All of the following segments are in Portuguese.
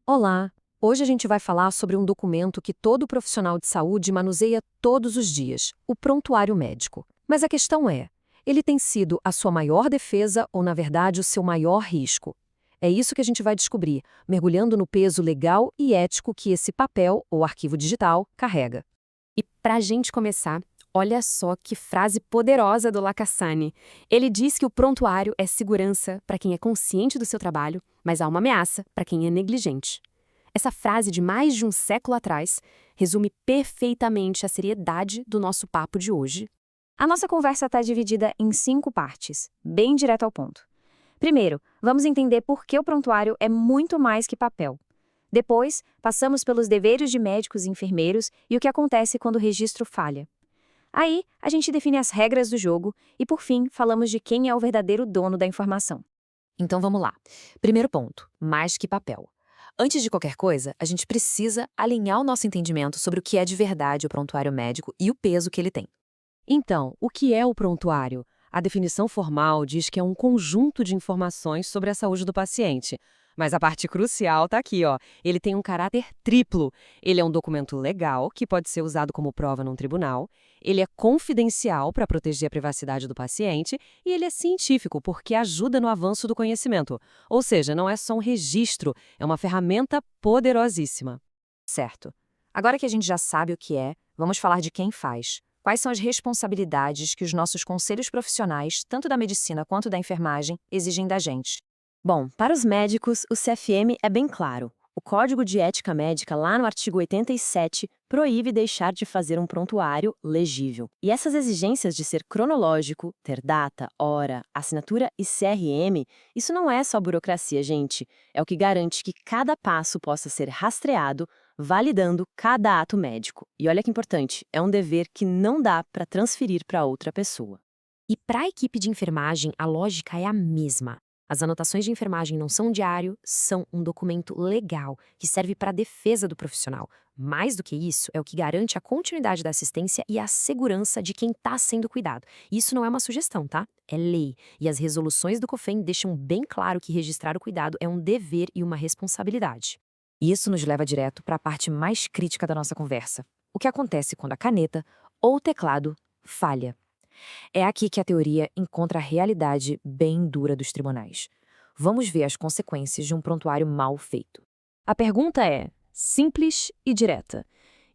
Olá! Hoje a gente vai falar sobre um documento que todo profissional de saúde manuseia todos os dias, o prontuário médico. Mas a questão é, ele tem sido a sua maior defesa ou, na verdade, o seu maior risco? É isso que a gente vai descobrir, mergulhando no peso legal e ético que esse papel, ou arquivo digital, carrega. E para a gente começar, olha só que frase poderosa do Lacassagne. Ele diz que o prontuário é segurança para quem é consciente do seu trabalho, mas há uma ameaça para quem é negligente. Essa frase de mais de um século atrás resume perfeitamente a seriedade do nosso papo de hoje. A nossa conversa está dividida em 5 partes, bem direto ao ponto. Primeiro, vamos entender por que o prontuário é muito mais que papel. Depois, passamos pelos deveres de médicos e enfermeiros e o que acontece quando o registro falha. Aí, a gente define as regras do jogo e, por fim, falamos de quem é o verdadeiro dono da informação. Então vamos lá. Primeiro ponto, mais que papel. Antes de qualquer coisa, a gente precisa alinhar o nosso entendimento sobre o que é de verdade o prontuário médico e o peso que ele tem. Então, o que é o prontuário? A definição formal diz que é um conjunto de informações sobre a saúde do paciente. Mas a parte crucial está aqui, ó. Ele tem um caráter triplo. Ele é um documento legal, que pode ser usado como prova num tribunal. Ele é confidencial para proteger a privacidade do paciente. E ele é científico, porque ajuda no avanço do conhecimento. Ou seja, não é só um registro, é uma ferramenta poderosíssima. Certo. Agora que a gente já sabe o que é, vamos falar de quem faz. Quais são as responsabilidades que os nossos conselhos profissionais, tanto da medicina quanto da enfermagem, exigem da gente? Bom, para os médicos, o CFM é bem claro. O Código de Ética Médica, lá no artigo 87, proíbe deixar de fazer um prontuário legível. E essas exigências de ser cronológico, ter data, hora, assinatura e CRM, isso não é só burocracia, gente. É o que garante que cada passo possa ser rastreado, validando cada ato médico. E olha que importante, é um dever que não dá para transferir para outra pessoa. E para a equipe de enfermagem, a lógica é a mesma. As anotações de enfermagem não são um diário, são um documento legal que serve para a defesa do profissional. Mais do que isso, é o que garante a continuidade da assistência e a segurança de quem está sendo cuidado. Isso não é uma sugestão, tá? É lei. E as resoluções do COFEN deixam bem claro que registrar o cuidado é um dever e uma responsabilidade. Isso nos leva direto para a parte mais crítica da nossa conversa. O que acontece quando a caneta ou o teclado falha? É aqui que a teoria encontra a realidade bem dura dos tribunais. Vamos ver as consequências de um prontuário mal feito. A pergunta é simples e direta.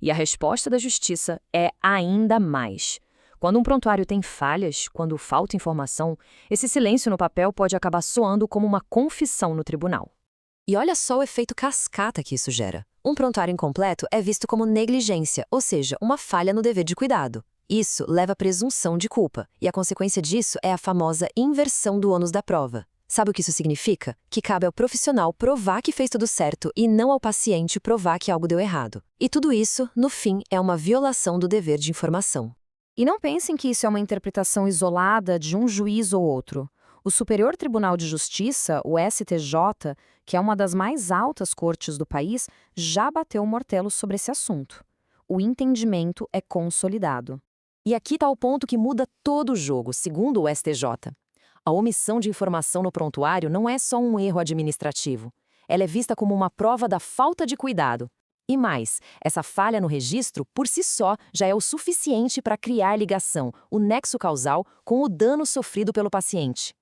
E a resposta da justiça é ainda mais. Quando um prontuário tem falhas, quando falta informação, esse silêncio no papel pode acabar soando como uma confissão no tribunal. E olha só o efeito cascata que isso gera. Um prontuário incompleto é visto como negligência, ou seja, uma falha no dever de cuidado. Isso leva à presunção de culpa, e a consequência disso é a famosa inversão do ônus da prova. Sabe o que isso significa? Que cabe ao profissional provar que fez tudo certo e não ao paciente provar que algo deu errado. E tudo isso, no fim, é uma violação do dever de informação. E não pensem que isso é uma interpretação isolada de um juiz ou outro. O Superior Tribunal de Justiça, o STJ, que é uma das mais altas cortes do país, já bateu o martelo sobre esse assunto. O entendimento é consolidado. E aqui está o ponto que muda todo o jogo, segundo o STJ. A omissão de informação no prontuário não é só um erro administrativo. Ela é vista como uma prova da falta de cuidado. E mais, essa falha no registro, por si só, já é o suficiente para criar ligação, o nexo causal, com o dano sofrido pelo paciente.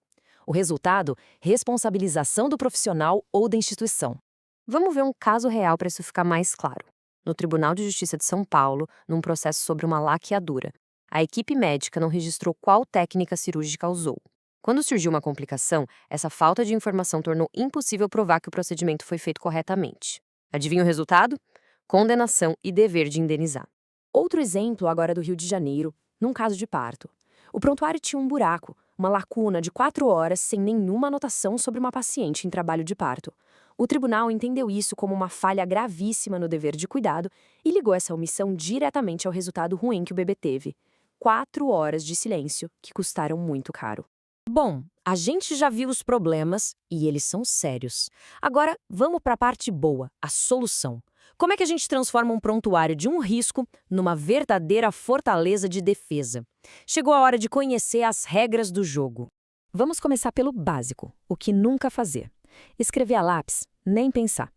O resultado, responsabilização do profissional ou da instituição. Vamos ver um caso real para isso ficar mais claro. No Tribunal de Justiça de São Paulo, num processo sobre uma laqueadura, a equipe médica não registrou qual técnica cirúrgica usou. Quando surgiu uma complicação, essa falta de informação tornou impossível provar que o procedimento foi feito corretamente. Adivinha o resultado? Condenação e dever de indenizar. Outro exemplo agora do Rio de Janeiro, num caso de parto. O prontuário tinha um buraco, uma lacuna de 4 horas sem nenhuma anotação sobre uma paciente em trabalho de parto. O tribunal entendeu isso como uma falha gravíssima no dever de cuidado e ligou essa omissão diretamente ao resultado ruim que o bebê teve. 4 horas de silêncio que custaram muito caro. Bom, a gente já viu os problemas e eles são sérios. Agora, vamos para a parte boa, a solução. Como é que a gente transforma um prontuário de um risco numa verdadeira fortaleza de defesa? Chegou a hora de conhecer as regras do jogo. Vamos começar pelo básico, o que nunca fazer. Escrever a lápis, nem pensar.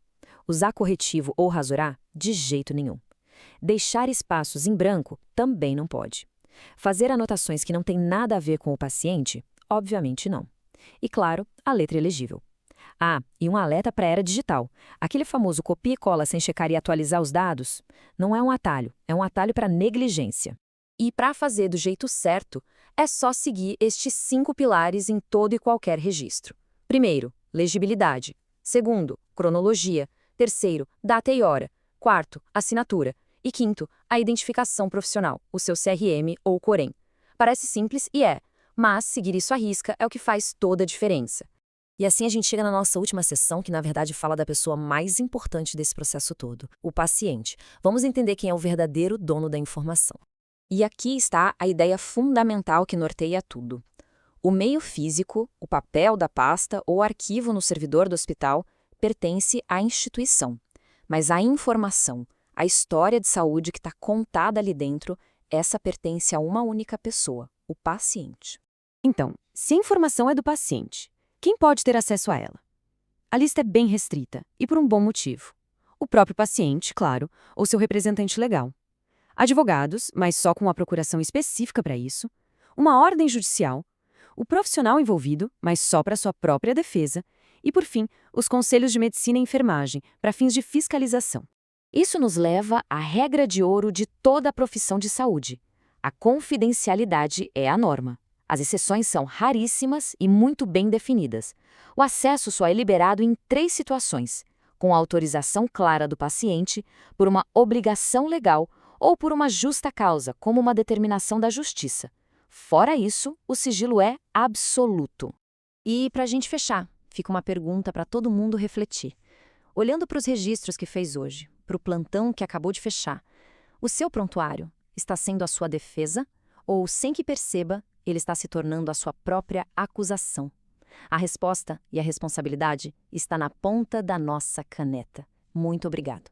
Usar corretivo ou rasurar? De jeito nenhum. Deixar espaços em branco? Também não pode. Fazer anotações que não têm nada a ver com o paciente? Obviamente não. E, claro, a letra ilegível. Ah, e um alerta para a era digital. Aquele famoso copia e cola sem checar e atualizar os dados? Não é um atalho, é um atalho para negligência. E para fazer do jeito certo, é só seguir estes 5 pilares em todo e qualquer registro. Primeiro, legibilidade. Segundo, cronologia. Terceiro, data e hora. Quarto, assinatura. E quinto, a identificação profissional, o seu CRM ou COREM. Parece simples e é, mas seguir isso à risca é o que faz toda a diferença. E assim a gente chega na nossa última sessão, que na verdade fala da pessoa mais importante desse processo todo, o paciente. Vamos entender quem é o verdadeiro dono da informação. E aqui está a ideia fundamental que norteia tudo. O meio físico, o papel da pasta ou arquivo no servidor do hospital, pertence à instituição. Mas a informação, a história de saúde que está contada ali dentro, essa pertence a uma única pessoa, o paciente. Então, se a informação é do paciente, quem pode ter acesso a ela? A lista é bem restrita, e por um bom motivo. O próprio paciente, claro, ou seu representante legal. Advogados, mas só com uma procuração específica para isso. Uma ordem judicial. O profissional envolvido, mas só para sua própria defesa. E, por fim, os conselhos de medicina e enfermagem, para fins de fiscalização. Isso nos leva à regra de ouro de toda a profissão de saúde. A confidencialidade é a norma. As exceções são raríssimas e muito bem definidas. O acesso só é liberado em 3 situações: com a autorização clara do paciente, por uma obrigação legal ou por uma justa causa, como uma determinação da justiça. Fora isso, o sigilo é absoluto. E para a gente fechar, fica uma pergunta para todo mundo refletir. Olhando para os registros que fez hoje, para o plantão que acabou de fechar, o seu prontuário está sendo a sua defesa ou, sem que perceba, ele está se tornando a sua própria acusação? A resposta e a responsabilidade está na ponta da nossa caneta. Muito obrigado.